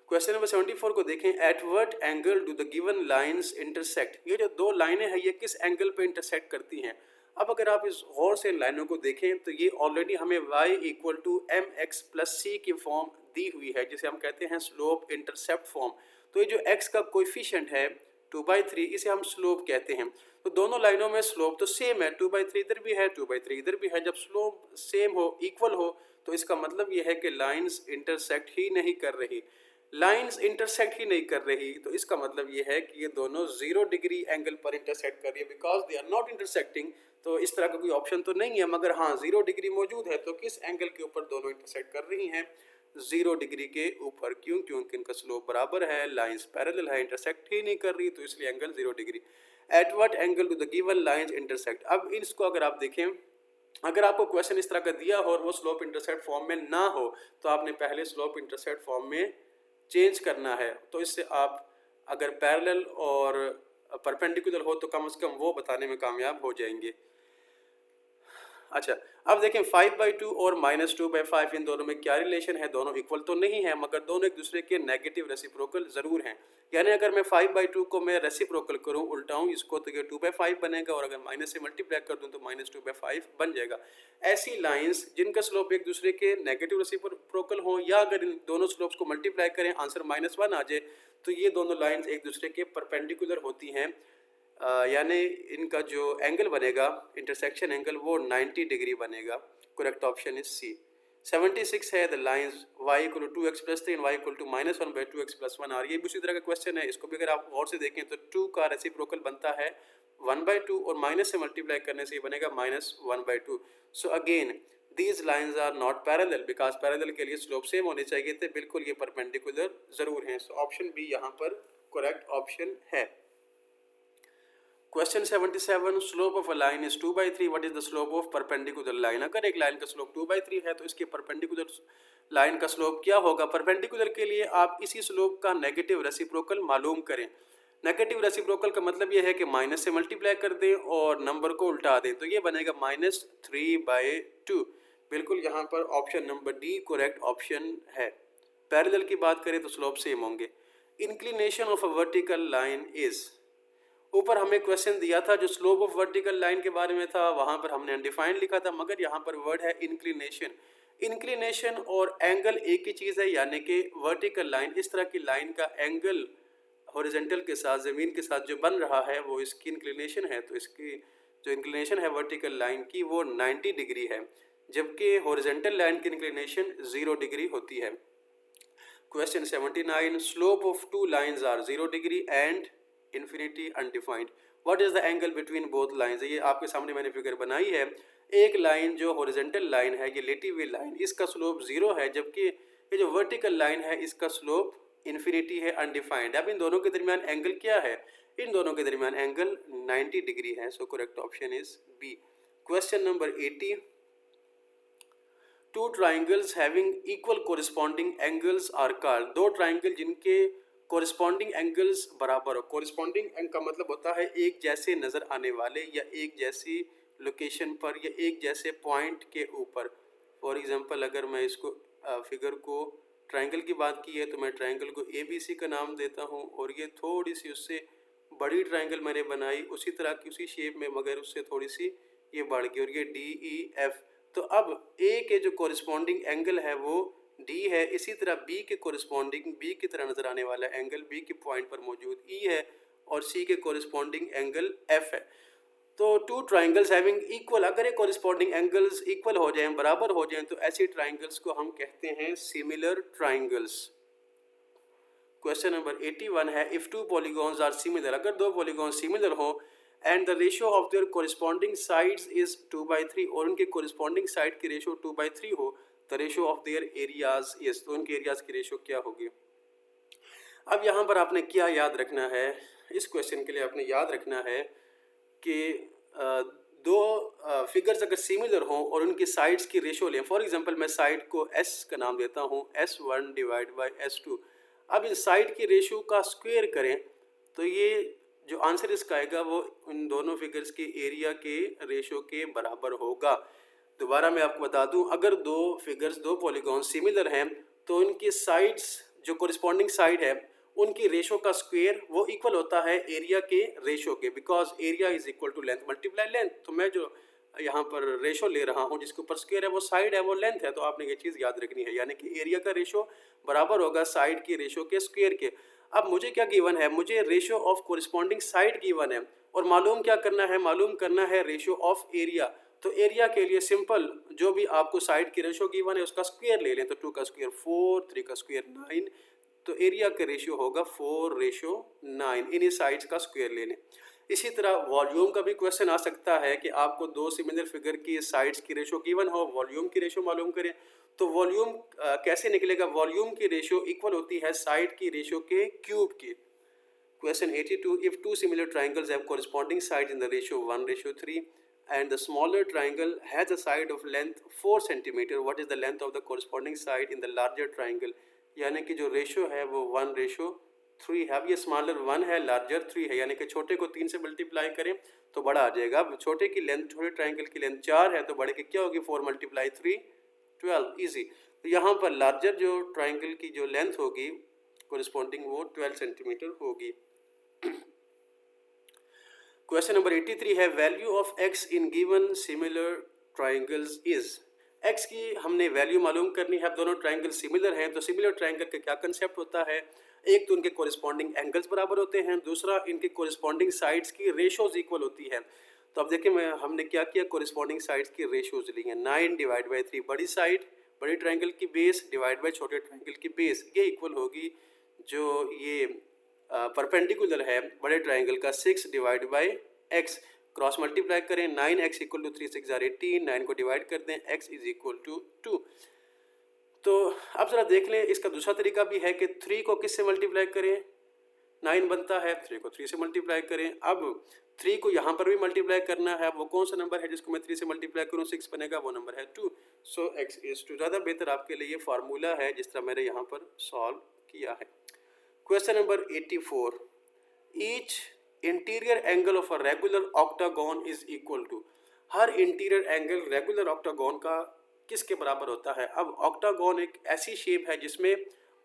क्वेश्चन नंबर 74 को देखें। At what angle do the given lines intersect. ये जो दो लाइनें हैं ये किस एंगल पे इंटरसेक्ट करती हैं। अब अगर आप इस गौर से इन लाइनों को देखें तो ये ऑलरेडी हमें y equal to m x plus c की फॉर्म दी हुई है, जिसे हम कहते हैं स्लोप इंटरसेप्ट फॉर्म। तो ये जो x का कोएफिशिएंट है 2/3, इसे हम स्लोप कहते हैं। तो दोनों लाइनों में स्लोप तो सेम है, 2/3 इधर भी है, 2/3 इधर भी है। जब स्लोप सेम हो, इक्वल हो, तो इसका मतलब ये है कि लाइन्स इंटरसेक्ट ही नहीं कर रही। लाइंस इंटरसेक्ट ही नहीं कर रही तो इसका मतलब ये है कि ये दोनों 0 डिग्री एंगल पर इंटरसेक्ट कर रही है, because they are not intersecting. तो इस तरह का कोई ऑप्शन तो नहीं है, मगर हाँ 0 डिग्री मौजूद है। तो किस एंगल के ऊपर दोनों इंटरसेक्ट कर रही हैं, 0 डिग्री के ऊपर। क्यों? क्योंकि इनका स्लोप बराबर है, लाइंस पैरेलल है, इंटरसेक्ट ही नहीं कर रही, तो इसलिए angle 0 degree. At what angle do the given lines intersect. अब इसको अगर आप देखें, अगर आपको क्वेश्चन इस तरह का दिया हो और वो स्लोप इंटरसेप्ट फॉर्म में ना हो, तो आपने पहले स्लोप इंटरसेप्ट फॉर्म में चेंज करना है। तो इससे आप अगर पैरेलल और परपेंडिकुलर हो तो कम से कम वो बताने में कामयाब हो जाएंगे। अच्छा, अब देखें 5/2 और -2/5 इन दोनों में क्या रिलेशन है? दोनों इक्वल तो नहीं है, मगर दोनों एक दूसरे के नेगेटिव रेसिप्रोकल ज़रूर हैं। यानी अगर मैं 5/2 को मैं रेसिप्रोकल करूँ, उल्टाऊँ इसको, तो ये 2/5 बनेगा, और अगर माइनस से मल्टीप्लाई कर दूँ तो -2/5 बन जाएगा। ऐसी लाइंस जिनका स्लोप एक दूसरे के नेगेटिव रेसिप्रोकल हों, या अगर इन दोनों स्लोप्स को मल्टीप्लाई करें आंसर -1 आ जाए, तो ये दोनों लाइंस एक दूसरे के परपेंडिकुलर होती हैं। यानी इनका जो एंगल बनेगा, इंटरसेक्शन एंगल, वो 90 डिग्री बनेगा। Correct option is C. 76 है, the lines y equal to 2x plus 3 y equal to -1/2x plus 1 are. ये भी उसी तरह का क्वेश्चन है, इसको भी अगर आप गौर से देखें तो 2 का रेसिप्रोकल बनता है 1/2, और माइनस से मल्टीप्लाई करने से ये बनेगा -1/2। So again these lines are not parallel, because parallel के लिए स्लोप सेम होने चाहिए थे, बिल्कुल ये परपेंडिकुलर ज़रूर हैं। सो ऑप्शन बी यहाँ पर करेक्ट ऑप्शन है। Question 77, slope of a line is 2/3, what is the slope of perpendicular line? अगर एक लाइन का स्लोप 2/3 है तो इसके परपेंडिकुलर लाइन का स्लोप क्या होगा? परपेंडिकुलर के लिए आप इसी स्लोप का नेगेटिव रेसिप्रोकल मालूम करें। नेगेटिव रेसिप्रोकल का मतलब यह है कि माइनस से मल्टीप्लाई कर दें और नंबर को उल्टा दें, तो ये बनेगा -3/2। बिल्कुल यहाँ पर option number D correct option है। पैरेलल की बात करें तो स्लोप सेम होंगे। Inclination of a vertical line is, ऊपर हमें क्वेश्चन दिया था जो स्लोप ऑफ वर्टिकल लाइन के बारे में था, वहाँ पर हमने अनडिफाइंड लिखा था, मगर यहाँ पर वर्ड है इंक्लिनेशन। इंक्लिनेशन और एंगल एक ही चीज़ है, यानी कि वर्टिकल लाइन, इस तरह की लाइन का एंगल हॉरिजॉन्टल के साथ, ज़मीन के साथ जो बन रहा है वो इसकी इंक्लिनेशन है। तो इसकी जो इंक्लिनेशन है वर्टिकल लाइन की वो 90 डिग्री है, जबकि हॉरिजॉन्टल लाइन की इंक्लिनेशन 0 डिग्री होती है। Question 79, slope of two lines are 0 degree and infinity undefined, what is the angle between both lines? ये आपके सामने मैंने फिगर बनाई है। एक लाइन जो हॉरिजॉन्टल लाइन है, ये लेटी हुई लाइन, इसका स्लोप 0 है, जबकि ये जो वर्टिकल लाइन है इसका स्लोप इन्फिनिटी है, अनडिफाइंड। अब इन दोनों के दरमियान एंगल क्या है? इन दोनों के दरमियान एंगल 90 डिग्री है। So correct option is B. Question number 80, two triangles having equal corresponding angles are called, दो ट्राइंगल जिनके कोरिस्पॉन्डिंग एंगल्स बराबर हो। कोरिस्पॉन्डिंग एंगल का मतलब होता है एक जैसे नज़र आने वाले, या एक जैसी लोकेशन पर, या एक जैसे पॉइंट के ऊपर। फॉर एग्जांपल अगर मैं इसको फिगर को ट्राइंगल की बात की है तो मैं ट्राइंगल को ABC का नाम देता हूँ, और ये थोड़ी सी उससे बड़ी ट्राइंगल मैंने बनाई उसी तरह की उसी शेप में, मगर उससे थोड़ी सी ये बढ़ गई, और ये DEF। तो अब A के जो कोरिस्पॉन्डिंग एंगल है वो D है, इसी तरह B के कोरिस्पॉन्डिंग B की तरह नज़र आने वाला एंगल B के पॉइंट पर मौजूद E है, और C के कोरिस्पॉन्डिंग एंगल F है। तो टू ट्राइंगल्स हैविंग इक्वल, अगर ये कोरिस्पॉन्डिंग एंगल्स इक्वल हो जाएं, बराबर हो जाएं, तो ऐसे ट्राइंगल्स को हम कहते हैं सिमिलर ट्राइंगल्स। क्वेश्चन नंबर 81 है, if two polygons are similar, अगर दो पॉलीगॉन सिमिलर हो and the ratio of their corresponding sides is 2/3, और उनके कोरिस्पॉन्डिंग साइड की रेशियो 2/3 हो, the ratio of their areas is, तो उनके एरियाज की रेशियो क्या होगी? अब यहाँ पर आपने क्या याद रखना है? इस क्वेश्चन के लिए आपने याद रखना है कि दो फिगर्स अगर सिमिलर हों और उनकी साइड्स की रेशियो लें। फॉर एग्जांपल मैं साइड को S का नाम देता हूँ, S1 डिवाइड बाई S2। अब इस साइड की रेशियो का स्क्वायर करें तो ये जो आंसर इसका आएगा वो उन दोनों फिगर्स के एरिया के रेशियो के बराबर होगा। दोबारा मैं आपको बता दूं, अगर दो फिगर्स, दो पॉलीगॉन सिमिलर हैं तो उनकी साइड्स, जो कोरिस्पॉन्डिंग साइड है, उनकी रेशो का स्क्वायर वो इक्वल होता है एरिया के रेशो के, because area is equal to length multiply length. तो मैं जो यहाँ पर रेशो ले रहा हूँ जिसके ऊपर स्क्वायर है वो साइड है, वो लेंथ है, तो आपने ये चीज़ याद रखनी है, यानी कि एरिया का रेशो बराबर होगा साइड की रेशो के स्क्वायर के। अब मुझे क्या गिवन है? मुझे ratio of corresponding side given है, और मालूम क्या करना है? मालूम करना है रेशो ऑफ एरिया। तो एरिया के लिए सिंपल, जो भी आपको साइड की रेशो गिवन है उसका स्क्वायर ले लें, तो 2 का स्क्वायर 4, 3 का स्क्वायर 9, तो एरिया का रेशियो होगा 4:9, इन्हीं साइड्स का स्क्वायर ले लें। इसी तरह वॉल्यूम का भी क्वेश्चन आ सकता है कि आपको दो सिमिलर फिगर की साइड्स की रेशियो गिवन हो, वॉल्यूम की रेशियो मालूम करें, तो वॉल्यूम कैसे निकलेगा? वॉल्यूम की रेशियो इक्वल होती है साइड की रेशियो के क्यूब की। Question 82, if two similar triangles have corresponding sides in the ratio 1:3 and the smaller triangle has a side of length 4 centimeter, what is the length of the corresponding side in the larger triangle? यानी कि जो ratio है वो 1:3 3 है। अब ये smaller 1 है, larger 3 है, यानी कि छोटे को 3 से मल्टीप्लाई करें तो बड़ा आ जाएगा। अब छोटे की लेंथ, छोटे ट्राइंगल की लेंथ 4 है तो बड़े की क्या होगी, 4 मल्टीप्लाई 3 12, ईजी। तो यहाँ पर लार्जर जो ट्राइंगल की जो लेंथ होगी कोरिस्पॉन्डिंग वो 12 सेंटीमीटर होगी। क्वेश्चन नंबर 83 है value of x in given similar triangles is. x की हमने वैल्यू मालूम करनी है। अब दोनों ट्राइंगल सिमिलर हैं तो सिमिलर ट्राइंगल का क्या कंसेप्ट होता है, एक तो उनके कोरिस्पॉन्डिंग एंगल्स बराबर होते हैं, दूसरा इनके कोरिस्पॉन्डिंग साइड्स की रेशोज इक्वल होती है। तो अब देखिए हमने क्या किया, कोरिस्पॉन्डिंग साइड्स की रेशोज ली हैं। 9 डिवाइड बाई 3 बड़ी साइड, बड़ी ट्राइंगल की बेस डिवाइड बाई छोटे ट्राइंगल की बेस, ये इक्वल होगी जो ये परपेंडिकुलर है बड़े ट्राइंगल का 6 divide by x। Cross multiply करें, 9x इक्वल टू 3 6 18, 9 को डिवाइड कर दें, x इज इक्वल टू 2। तो अब ज़रा देख लें, इसका दूसरा तरीका भी है कि 3 को किस से मल्टीप्लाई करें, 9 बनता है, 3 को 3 से मल्टीप्लाई करें। अब 3 को यहाँ पर भी मल्टीप्लाई करना है, वो कौन सा नंबर है जिसको मैं 3 से मल्टीप्लाई करूँ 6 बनेगा, वो नंबर है 2। सो x इज 2। ज़्यादा बेहतर आपके लिए ये फार्मूला है जिस तरह मैंने यहाँ पर सॉल्व किया है। Question number 84, each interior angle of a regular octagon is equal to. हर इंटीरियर एंगल रेगुलर ऑक्टागोन का किसके बराबर होता है। अब ऑक्टागोन एक ऐसी शेप है जिसमें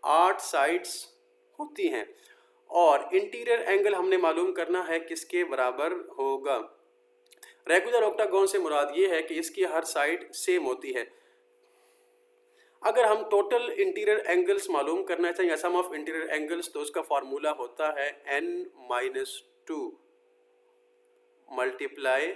8 साइड्स होती हैं और इंटीरियर एंगल हमने मालूम करना है किसके बराबर होगा। रेगुलर ऑक्टागोन से मुराद ये है कि इसकी हर साइड सेम होती है। अगर हम टोटल इंटीरियर एंगल्स मालूम करना चाहिए, सम ऑफ इंटीरियर एंगल्स, तो उसका फार्मूला होता है n-2 मल्टीप्लाई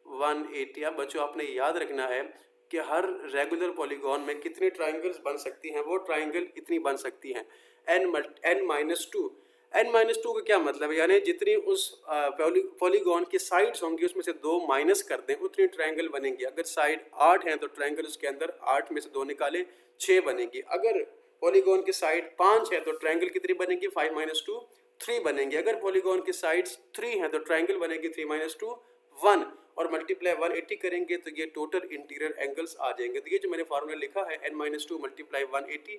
180। अब बच्चों आपने याद रखना है कि हर रेगुलर पॉलीगॉन में कितनी ट्राइंगल्स बन सकती हैं, वो ट्राइंगल इतनी बन सकती हैं n-2। n-2 का क्या मतलब है, यानी जितनी उस पॉलीगॉन की साइड्स होंगी उसमें से 2 माइनस कर दें उतनी ट्राइंगल बनेंगी। अगर साइड 8 हैं तो ट्राइंगल उसके अंदर 8 में से 2 निकालें 6 बनेगी। अगर पॉलीगॉन की साइड 5 है तो ट्राइंगल कितनी बनेगी, 5 - 2 3 बनेंगी। अगर पॉलीगॉन की साइड्स 3 हैं तो ट्राइंगल बनेगी 3 - 2 1 और मल्टीप्लाई 180 करेंगे तो ये टोटल इंटीरियर एंगल्स आ जाएंगे। तो ये जो मैंने फार्मूला लिखा है n-2 मल्टीप्लाई 180,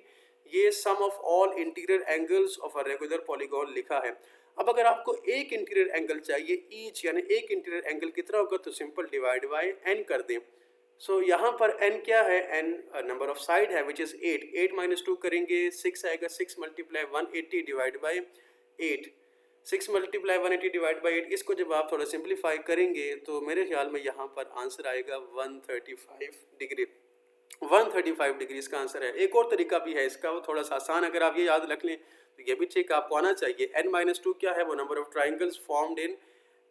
ये sum of all interior angles of a regular polygon लिखा है। अब अगर आपको एक इंटीरियर एंगल चाहिए, ईच यानी एक इंटीरियर एंगल कितना होगा, तो सिंपल डिवाइड बाय n कर दें। सो यहाँ पर n क्या है, n नंबर ऑफ साइड है विच इज़ 8। 8 - 2 करेंगे 6 आएगा, 6 multiply 180 divide by 8, 6 multiply 180 divide by 8। इसको जब आप थोड़ा सिंप्लीफाई करेंगे तो मेरे ख्याल में यहाँ पर आंसर आएगा 135 डिग्री। 135 डिग्री इसका आंसर है। एक और तरीका भी है इसका, वो थोड़ा सा आसान, अगर आप ये याद रख लें तो ये भी ठीक आपको आना चाहिए। n-2 क्या है, वो number of triangles formed in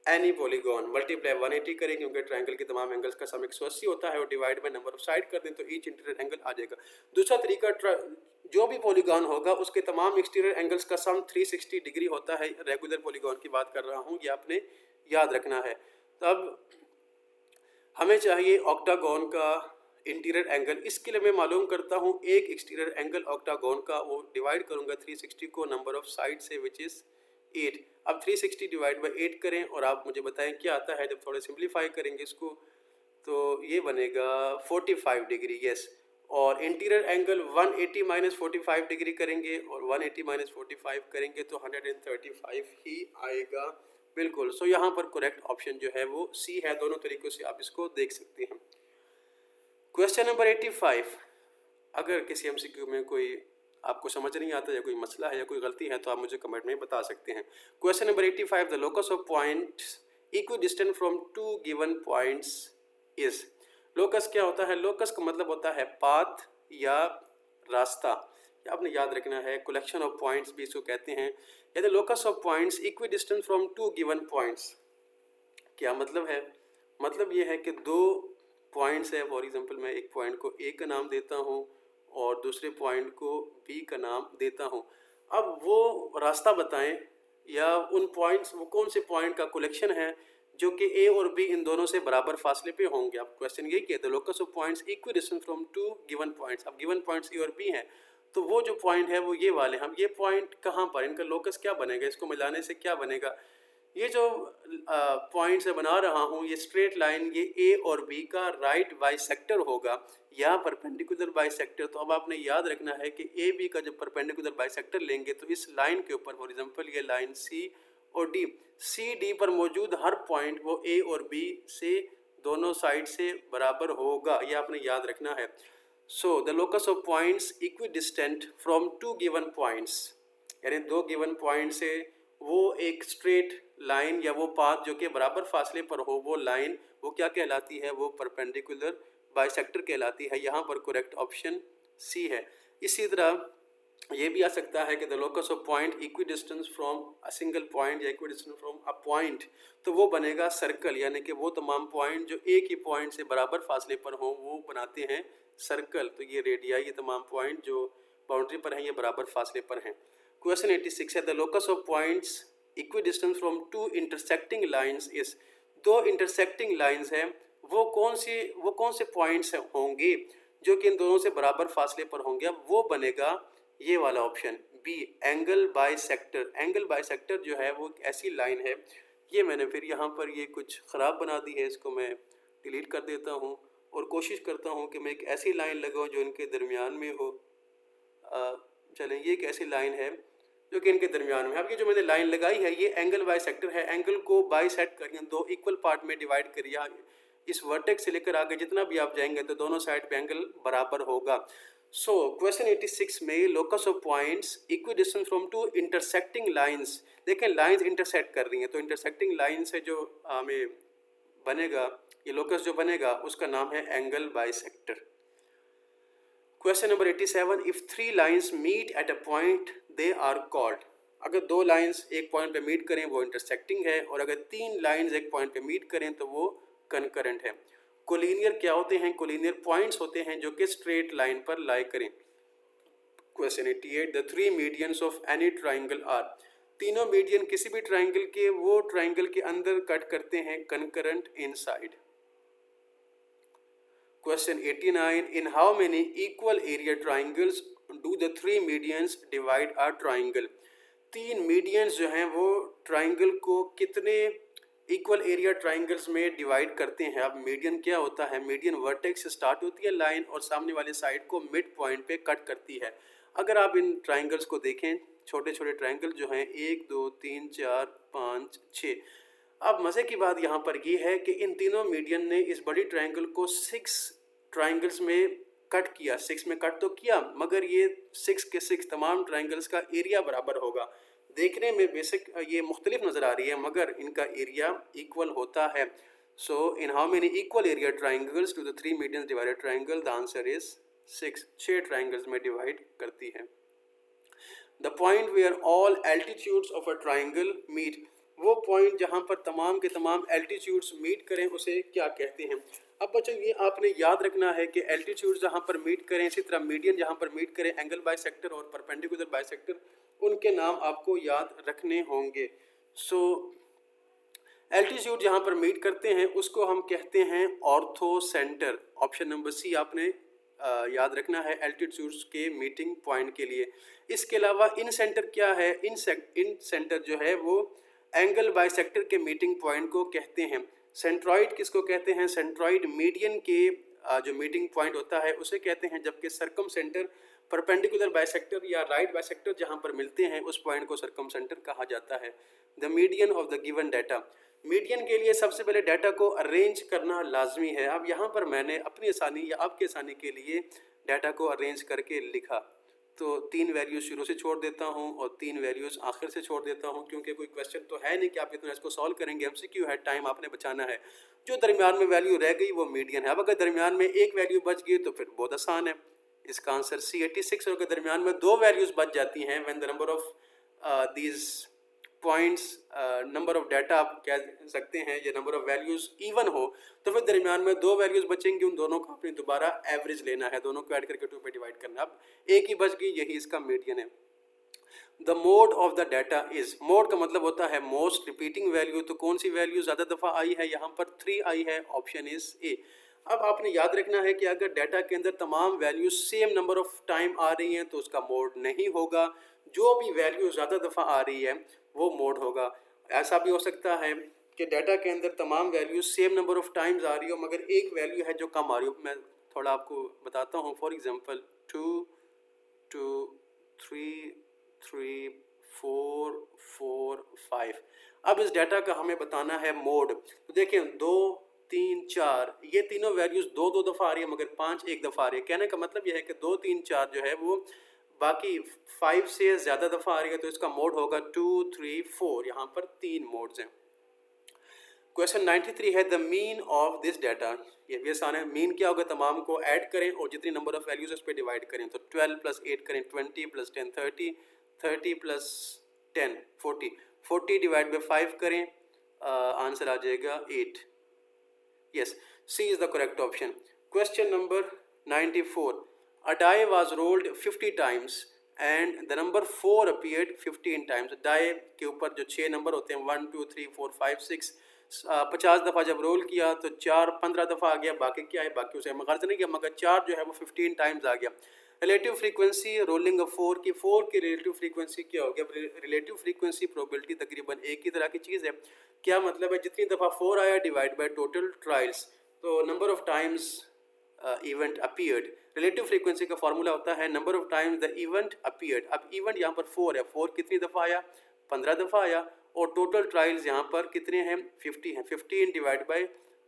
any polygon multiply 180 करें, क्योंकि ट्राइंगल के तमाम एंगल्स का सम 180 होता है, और divide by number of side कर दें तो ईच इंटीरियर एंगल आ जाएगा। दूसरा तरीका, जो भी पॉलीगॉन होगा उसके तमाम एक्सटीरियर एंगल्स का सम 360 डिग्री होता है। रेगुलर पॉलीगॉन की बात कर रहा हूँ, ये आपने याद रखना है। तब हमें चाहिए ऑक्टागोन का इंटीरियर एंगल। इसके लिए मैं मालूम करता हूँ एक एक्सटीरियर एंगल ऑक्टागोन का, वो डिवाइड करूँगा 360 को नंबर ऑफ साइड से विच इज़ 8। अब 360 डिवाइड बाई 8 करें और आप मुझे बताएं क्या आता है। जब थोड़े सिंप्लीफाई करेंगे इसको तो ये बनेगा 45 डिग्री, यस। और इंटीरियर एंगल 180 - 45 डिग्री करेंगे और 180 - 45 करेंगे तो 135 ही आएगा, बिल्कुल। सो यहाँ पर करेक्ट ऑप्शन जो है वो सी है। दोनों तरीक़ों से आप इसको देख सकते हैं। क्वेश्चन नंबर 85, अगर किसी MCQ में कोई आपको समझ नहीं आता या कोई मसला है या कोई गलती है तो आप मुझे कमेंट में बता सकते हैं। Question number 85, the locus of points equidistant from 2 given points is. Locus क्या होता है, लोकस का मतलब होता है पाथ या रास्ता, या आपने याद रखना है कलेक्शन ऑफ पॉइंट्स भी इसको कहते हैं। यदि locus of points equidistant from 2 given points, क्या मतलब है, मतलब ये है कि 2 पॉइंट्स है। फॉर एग्जांपल मैं एक पॉइंट को A का नाम देता हूँ और दूसरे पॉइंट को B का नाम देता हूँ। अब वो रास्ता बताएं या उन पॉइंट्स, वो कौन से पॉइंट का कलेक्शन है जो कि A और B इन दोनों से बराबर फासले पे होंगे। आप क्वेश्चन यही कहते हैं locus of points equidistant from 2 given points. अब गिवन पॉइंट्स A और B हैं तो वो जो पॉइंट है वो ये वाले, हम ये पॉइंट कहाँ पर, इनका लोकस क्या बनेगा, इसको मिलाने से क्या बनेगा, ये जो पॉइंट्स बना रहा हूँ, ये स्ट्रेट लाइन, ये ए और बी का राइट बाइसेक्टर होगा या परपेंडिकुलर बाइसेक्टर। तो अब आपने याद रखना है कि ए बी का जब परपेंडिकुलर बाइसेक्टर लेंगे तो इस लाइन के ऊपर, फॉर एग्जांपल ये लाइन सी और डी, सी डी पर मौजूद हर पॉइंट वो ए और बी से दोनों साइड से बराबर होगा, ये आपने याद रखना है। So the locus of points equidistant from two given points, यानी दो गिवन पॉइंट से वो एक स्ट्रेट लाइन या वो पाथ जो कि बराबर फासले पर हो, वो लाइन वो क्या कहलाती है, वो परपेंडिकुलर बाइसेक्टर कहलाती है। यहाँ पर करेक्ट ऑप्शन सी है। इसी तरह ये भी आ सकता है कि the locus of point equidistance from a single point या इक्विडिस्टेंस फ्रॉम अ पॉइंट, तो वो बनेगा सर्कल, यानी कि वो तमाम पॉइंट जो एक ही पॉइंट से बराबर फासले पर हों वो बनाते हैं सर्कल। तो ये रेडिया, ये तमाम पॉइंट जो बाउंड्री पर हैं ये बराबर फासले पर हैं। क्वेश्चन 86 है the locus of points equidistance from two intersecting lines is, दो इंटरसेक्टिंग लाइंस हैं, वो कौन से पॉइंट्स होंगे जो कि इन दोनों से बराबर फासले पर होंगे। अब वो बनेगा ये वाला option B, angle bisector. Angle bisector जो है वो एक ऐसी लाइन है, ये मैंने फिर यहाँ पर ये कुछ ख़राब बना दी है, इसको मैं डिलीट कर देता हूँ और कोशिश करता हूँ कि मैं एक ऐसी लाइन लगाऊँ जो इनके दरमियान में हो। चलें, ये एक ऐसी लाइन है जो कि इनके दरमियान में। अब ये जो मैंने लाइन लगाई है ये एंगल बाइसेक्टर है। एंगल को बाइसेक्ट करिए, दो इक्वल पार्ट में डिवाइड करिए, इस वर्टेक्स से लेकर आगे जितना भी आप जाएंगे तो दोनों साइड पे एंगल बराबर होगा। सो क्वेश्चन 86 में locus of points equidistance from two intersecting lines, देखें लाइंस इंटरसेक्ट कर रही हैं, तो इंटरसेक्टिंग लाइन से जो हमें बनेगा, ये लोकस जो बनेगा उसका नाम है angle bisector. Question number 87, if three lines meet at a point they are called, अगर दो लाइंस एक पॉइंट पे मीट करें वो इंटरसेक्टिंग है, और अगर तीन लाइंस एक पॉइंट पे मीट करें तो वो कंकरेंट है। कोलिनियर क्या होते हैं? कोलिनियर पॉइंट्स होते हैं जो कि स्ट्रेट लाइन पर लाई करें। Question 88, the three medians of any triangle are, तीनों मीडियन किसी भी ट्राइंगल के वो ट्राइंगल के अंदर कट करते हैं concurrent inside. Question 89, in how many equal area triangles do the three medians divide a triangle? तीन मीडियंस जो हैं वो ट्राइंगल को कितने इक्वल एरिया ट्राइंगल्स में डिवाइड करते हैं। अब मीडियन क्या होता है? मीडियन वर्टेक्स से स्टार्ट होती है लाइन और सामने वाले साइड को मिड पॉइंट पे कट करती है। अगर आप इन ट्राइंगल्स को देखें, छोटे छोटे ट्राइंगल जो हैं 1 2 3 4 5 6, अब मज़े की बात यहाँ पर ये है कि इन तीनों मीडियन ने इस बड़ी ट्राइंगल को 6 ट्राइंगल्स में कट किया। 6 में कट तो किया, मगर ये 6 के 6 तमाम ट्राइंगल्स का एरिया बराबर होगा। देखने में बेसिक ये मुख्तलिफ नज़र आ रही है मगर इनका एरिया इक्वल होता है। So in how many equal area triangles to the three medians divided triangle, the answer is 6, 6 triangles में डिवाइड करती है। The point where all altitudes of a triangle meet, वो पॉइंट जहाँ पर तमाम के तमाम एल्टीट्यूड्स मीट करें उसे क्या कहते हैं। अब बच्चों ये आपने याद रखना है कि एल्टीट्यूड्स जहाँ पर मीट करें, इसी तरह मीडियन जहाँ पर मीट करें, एंगल बाइसेक्टर और परपेंडिकुलर बाइसेक्टर, उनके नाम आपको याद रखने होंगे। सो एल्टीट्यूड जहाँ पर मीट करते हैं उसको हम कहते हैं orthocentre. Option number C आपने याद रखना है एल्टीट्यूड्स के मीटिंग पॉइंट के लिए। इसके अलावा इन सेंटर क्या है? इन सेंटर जो है वो एंगल बाइसेक्टर के मीटिंग पॉइंट को कहते हैं। सेंट्रॉइड किसको कहते हैं? सेंट्रॉइड मीडियन के जो मीटिंग पॉइंट होता है उसे कहते हैं, जबकि सर्कम सेंटर परपेंडिकुलर बाइसेक्टर या राइट बाइसेक्टर जहाँ पर मिलते हैं उस पॉइंट को सर्कम सेंटर कहा जाता है। The median of the given data, median के लिए सबसे पहले डाटा को अरेंज करना लाजमी है। अब यहाँ पर मैंने अपनी आसानी या आपकी आसानी के लिए डाटा को अरेंज करके लिखा, तो 3 वैल्यूज़ शुरू से छोड़ देता हूँ और 3 वैल्यूज़ आखिर से छोड़ देता हूँ, क्योंकि कोई क्वेश्चन तो है नहीं कि आप इतना इसको सॉल्व करेंगे। एमसीक्यू है, टाइम आपने बचाना है। जो दरमियान में वैल्यू रह गई वो मीडियन है। अब अगर दरमियान में एक वैल्यू बच गई तो फिर बहुत आसान है, इसका आंसर सी 86। और अगर दरमियान में 2 वैल्यूज़ बच जाती हैं, when the number of these points, number of data आप कह सकते हैं, ये नंबर ऑफ वैल्यूज़ इवन हो, तो फिर दरमियान में 2 वैल्यूज़ बचेंगी, उन दोनों को आपने दोबारा एवरेज लेना है, दोनों को ऐड करके 2 पे डिवाइड करना। अब एक ही बच गई, यही इसका मीडियन है। The mode of the data is, mode का मतलब होता है मोस्ट रिपीटिंग वैल्यू, तो कौन सी वैल्यू ज़्यादा दफ़ा आई है? यहाँ पर 3 आई है, ऑप्शन इज ए। अब आपने याद रखना है कि अगर डाटा के अंदर तमाम values same number of time आ रही हैं तो उसका मोड नहीं होगा, जो भी वैल्यू ज़्यादा दफ़ा आ रही है वो मोड होगा। ऐसा भी हो सकता है कि डाटा के अंदर तमाम values same number of times आ रही हो मगर एक वैल्यू है जो कम आ रही हो। मैं थोड़ा आपको बताता हूँ। For example 2 2 3 3 4 4 5। अब इस डाटा का हमें बताना है मोड। तो देखें 2 3 4 ये तीनों वैल्यूज दो दो दफ़ा आ रही है मगर 5 एक दफ़ा आ रही है। कहने का मतलब यह है कि 2 3 4 जो है वो बाकी 5 से ज़्यादा दफ़ा आ रही है, तो इसका मोड होगा 2 3 4। यहाँ पर 3 मोड्स हैं। क्वेश्चन 93 है the mean of this data. ये भी आसान है। मीन क्या होगा, तमाम को ऐड करें और जितनी नंबर ऑफ वैल्यूज उस पर डिवाइड करें। तो 12 प्लस 8 करें 20 प्लस 10 30 30 प्लस 10 40 40 डिवाइड बाई 5 करें, आंसर आ जाएगा 8। Yes, C is the correct option. Question number 94. A die was rolled 50 times and the number 4 appeared 15 times. Die के ऊपर जो 6 नंबर होते हैं 1 2 3 4 5 6, 50 दफ़ा जब रोल किया तो 4 15 दफ़ा आ गया। बाकी क्या है, बाकी उसे गर्ज नहीं किया मगर 4 जो है वो 15 टाइम्स आ गया। रिलेटिव फ्रीक्वेंसी रोलिंग ऑफ 4 की रिलेटिव फ्रीक्वेंसी क्या हो गया। रिलेटिव फ्रीक्वेंसी प्रोबेबिलिटी तकरीबन एक ही तरह की चीज़ है। क्या मतलब है, जितनी दफ़ा 4 आया डिवाइड बाय टोटल ट्रायल्स, तो number of times event appeared. Relative frequency का फार्मूला होता है number of times the event appeared. अब इवेंट यहाँ पर 4 है, 4 कितनी दफ़ा आया, 15 दफ़ा आया। और टोटल ट्रायल्स यहाँ पर कितने हैं, 50 हैं। 15 डिवाइड बाई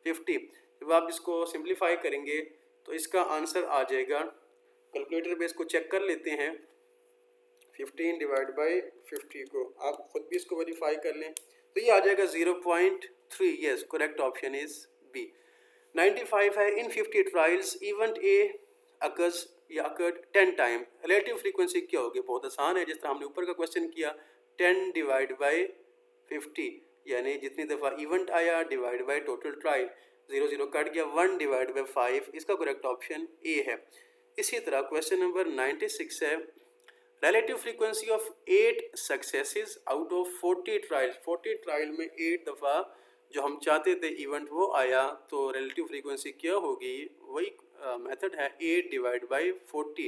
50। जब आप इसको सिंप्लीफाई करेंगे तो इसका आंसर आ जाएगा, कैलकुलेटर पे इसको चेक कर लेते हैं। 15 डिवाइड बाई 50 को आप खुद भी इसको वेरीफाई कर लें तो ये आ जाएगा 0.3। Yes, correct option is B. 95 है in 50 trials event A occurs या अकर्ड 10 टाइम। रिलेटिव फ्रीक्वेंसी क्या होगी, बहुत आसान है, जिस तरह हमने ऊपर का क्वेश्चन किया 10 डिवाइड बाई 50, यानी जितनी दफ़ा इवेंट आया divide by total trial. 0 0 cut गया, 1 डिवाइड बाई 5। इसका करेक्ट ऑप्शन ए है। इसी तरह क्वेश्चन नंबर 96 है relative frequency of 8 successes out of 40 trial. 40 trial में 8 दफ़ा जो हम चाहते थे इवेंट वो आया, तो रिलेटिव फ्रीक्वेंसी क्या होगी, वही मेथड है 8 डिवाइड बाई 40।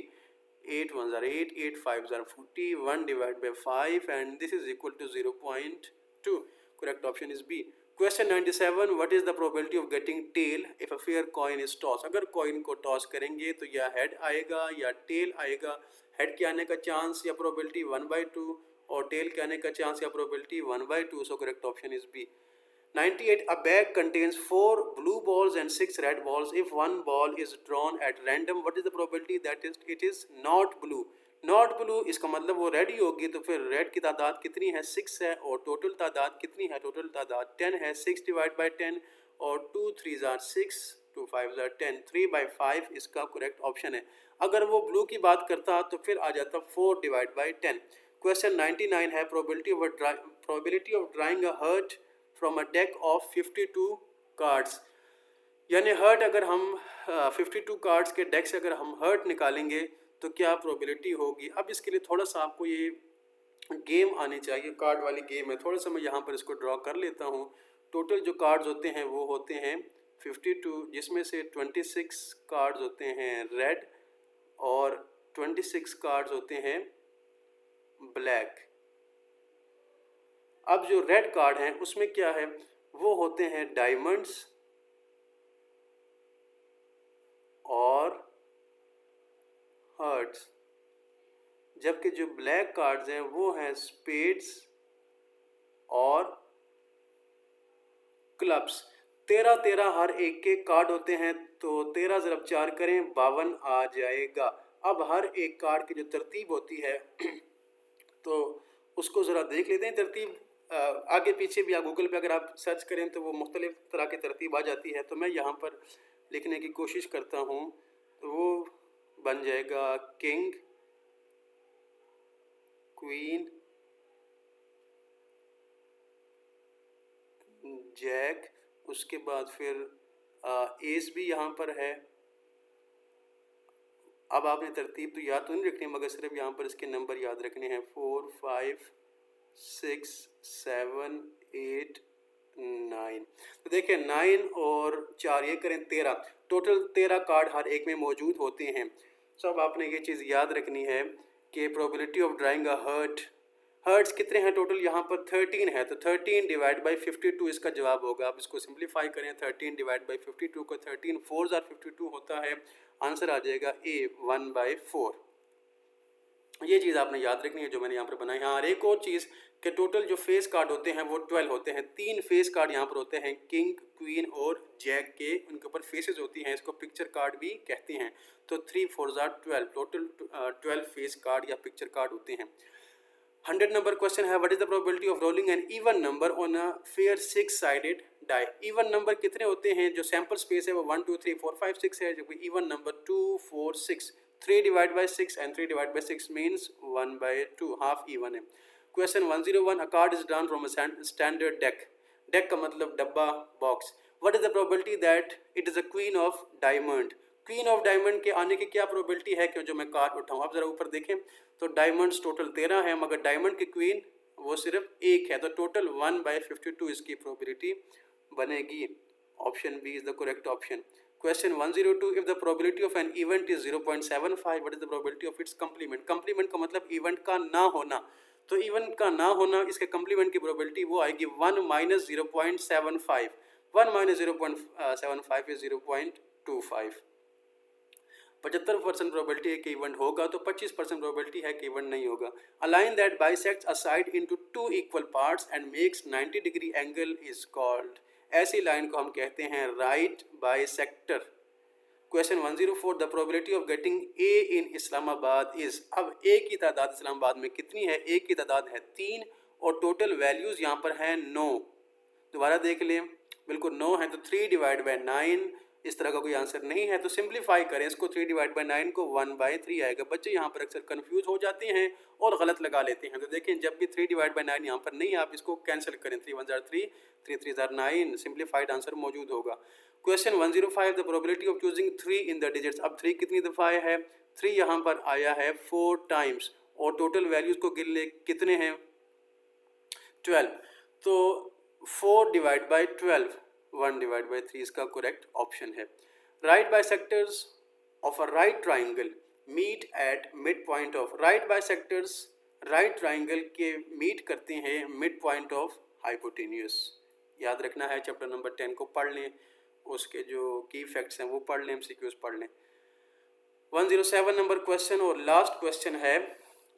8 1 ज़ार 8, 8 5 ज़ार 40, 1 divide by 5 and this is equal to 0.2। Correct option is B. Question 97 what is the probability of getting tail if a fair coin is toss. अगर कॉइन को toss करेंगे तो या हेड आएगा या टेल आएगा। हेड के आने का चांस या प्रोबेबिलिटी 1/2 और टेल के आने का चांस या probability 1/2। So correct option is B. 98 a bag contains 4 blue balls and 6 red balls. If one ball is drawn at random, what is the probability that it is not blue? Not blue इसका मतलब वो red ही होगी, तो फिर red की तादाद कितनी है, 6 है। और टोटल तादाद कितनी है, टोटल तादाद 10 है। 6 डिवाइड बाई 10 और 2 3 ज़ार 6, 2 5 ज़ार 10, 3/5 इसका करेक्ट ऑप्शन है। अगर वो ब्लू की बात करता तो फिर आ जाता 4 डिवाइड बाई 10। क्वेश्चन 99 है probability of drawing a heart from a deck of 52 cards. यानी हर्ट अगर हम 52 कार्ड्स के डेक से अगर हम हर्ट निकालेंगे तो क्या प्रोबेबिलिटी होगी। अब इसके लिए थोड़ा सा आपको ये गेम आनी चाहिए, कार्ड वाली गेम है। थोड़ा सा मैं यहाँ पर इसको ड्रॉ कर लेता हूँ। टोटल जो कार्ड्स होते हैं वो होते हैं 52, जिसमें से 26 कार्ड्स होते हैं रेड और 26 कार्ड्स होते हैं ब्लैक। अब जो रेड कार्ड हैं उसमें क्या है, वो होते हैं डायमंड्स और हर्ट्स, जबकि जो ब्लैक कार्ड्स हैं वो हैं स्पेड्स और क्लब्स। 13 हर एक के कार्ड होते हैं, तो 13 ज़रब 4 करें 52 आ जाएगा। अब हर एक कार्ड की जो तरतीब होती है तो उसको ज़रा देख लेते हैं। तरतीब आगे पीछे भी, आप गूगल पे अगर आप सर्च करें तो वो मुख्तलिफ तरह की तरतीब आ जाती है। तो मैं यहाँ पर लिखने की कोशिश करता हूँ, तो वो बन जाएगा किंग, क्वीन, जैक, उसके बाद फिर एस भी यहाँ पर है। अब आपने तरतीब तो याद तो नहीं रखनी मगर सिर्फ यहाँ पर इसके नंबर याद रखने हैं 4 5 6 7 8 9। तो देखिए 9 और 4 ये करें 13, टोटल 13 कार्ड हर एक में मौजूद होते हैं। सो अब आपने ये चीज़ याद रखनी है कि probability of drawing a heart hearts कितने हैं टोटल, यहाँ पर 13 है, तो 13 डिवाइड बाई 52 इसका जवाब होगा। आप इसको सिंप्लीफाई करें, 13 डिवाइड बाई 52 को, 13 4 52 होता है, आंसर आ जाएगा ए 1/4। ये चीज़ आपने याद रखनी है जो मैंने यहाँ पर बनाई। हाँ, एक और चीज़ कि टोटल जो फेस कार्ड होते हैं वो 12 होते हैं। 3 फेस कार्ड यहाँ पर होते हैं, किंग, क्वीन और जैक के, उनके ऊपर फेसेस होती हैं, इसको पिक्चर कार्ड भी कहते हैं। तो 3 4 12, टोटल 12 फेस कार्ड या पिक्चर कार्ड होते हैं। 100 नंबर क्वेश्चन है, what is the probability of rolling an even number on a fair 6 sided die. Even number कितने होते हैं, जो सैंपल स्पेस है वो 1 2 3 4 5 6 है, जबकि even number 2 4 6, 3 divide by 6 and 3 divide by 6 means 1/2, half even है। Question 101, a card is drawn from a standard deck. Deck का मतलब डब्बा, box. What is the probability that it is a queen of diamond. Queen of diamond के आने की क्या probability है कि जो मैं कार्ड उठाऊं। आप जरा ऊपर देखें तो डायमंड्स टोटल 13 है, मगर डायमंड की क्वीन वो सिर्फ एक है, तो टोटल 1/52 इसकी प्रोबेबिलिटी बनेगी। Option B is the correct option. Question 102, if the probability of an event is 0.75, what is the probability of its complement. Complement का मतलब इवेंट का ना होना, तो इवेंट का ना होना, इसके कंप्लीमेंट की प्रोबेबिलिटी वो आएगी 1 - 0.75। 1 - 0.75 इज 0.25। 75% प्रोबेबिलिटी है कि इवेंट होगा, तो 25% प्रोबेबिलिटी है कि इवेंट नहीं होगा। A line that bisects a side into 2 equal parts and makes 90 degree angle is called. ऐसी लाइन को हम कहते हैं right bisector. Question 104, the probability of getting a in Islamabad is. अब ए की तादाद इस्लामाबाद में कितनी है, ए की तादाद है 3 और टोटल वैल्यूज यहाँ पर हैं 9। दोबारा देख लें, बिल्कुल 9 है, तो 3 डिवाइड बाई 9, इस तरह का कोई आंसर नहीं है, तो सिंप्लीफाई करें इसको, 3 डिवाइड बाई 9 को 1/3 आएगा। बच्चे यहाँ पर अक्सर कंफ्यूज हो जाते हैं और गलत लगा लेते हैं, तो देखें जब भी 3 डिवाइड बाई 9 यहाँ पर नहीं है, आप इसको कैंसिल करें, 3 1 3, 3 3 9, सिंप्लीफाइड आंसर मौजूद होगा। Question 105, the probability of choosing 3 in the digits. अब 3 कितनी दफ़ा है, 3 यहाँ पर आया है 4 टाइम्स, और टोटल वैल्यूज़ को गिन ले कितने हैं, 12, तो 4 डिवाइड बाई 12, 1 डिवाइड बाई 3 इसका करेक्ट ऑप्शन है। Right bisectors of a right triangle meet at mid point of. Right bisectors right triangle के मीट करते हैं मिड पॉइंट ऑफ हाइपोटेन्यूस। याद रखना है, चैप्टर नंबर 10 को पढ़ लें, उसके जो की फैक्ट्स हैं वो पढ़ लें, MCQs पढ़ लें। 107 नंबर क्वेश्चन और लास्ट क्वेश्चन है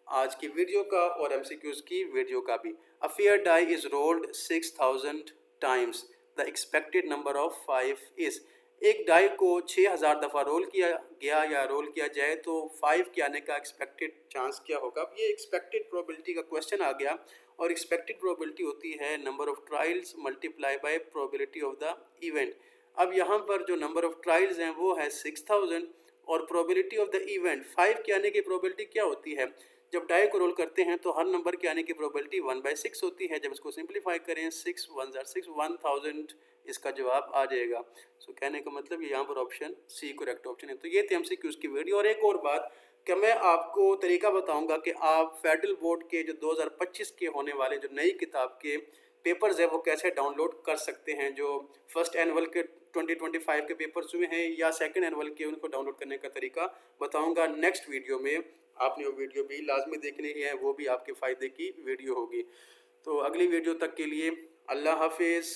आज की वीडियो का और MCQs की वीडियो का भी। A fair die is rolled 6000 times, the expected number of 5 is. एक डाई को 6000 दफ़ा रोल किया गया या रोल किया जाए तो 5 के आने का एक्सपेक्टेड चांस क्या होगा। अब ये एक्सपेक्टेड प्रोबेबिलिटी का क्वेश्चन आ गया, और एक्सपेक्टेड प्रोबेबिलिटी होती है number of trials multiply by probability of the event. अब यहाँ पर जो नंबर ऑफ ट्रायल्स हैं वो है 6000, और प्रोबेबिलिटी ऑफ द इवेंट 5 के आने की प्रोबेबिलिटी क्या होती है। जब डाई को रोल करते हैं तो हर नंबर के आने की प्रोबेबिलिटी 1/6 होती है। जब इसको सिंप्लीफाई करें, 6 1 6, 1000 इसका जवाब आ जाएगा। सो कहने का मतलब ये यहाँ पर ऑप्शन सी करेक्ट ऑप्शन है। तो ये थे MCQs की वीडियो। और एक और बात कि मैं आपको तरीका बताऊंगा कि आप फेडरल बोर्ड के जो 2025 के होने वाले जो नई किताब के पेपर्स है वो कैसे डाउनलोड कर सकते हैं। जो फर्स्ट एनुअल के 2025 के पेपर्स हुए हैं या सेकंड एनुअल के, उनको डाउनलोड करने का तरीका बताऊंगा नेक्स्ट वीडियो में। आपने वो वीडियो भी लाजमी देखनी है, वो भी आपके फ़ायदे की वीडियो होगी। तो अगली वीडियो तक के लिए अल्लाह हाफिज़।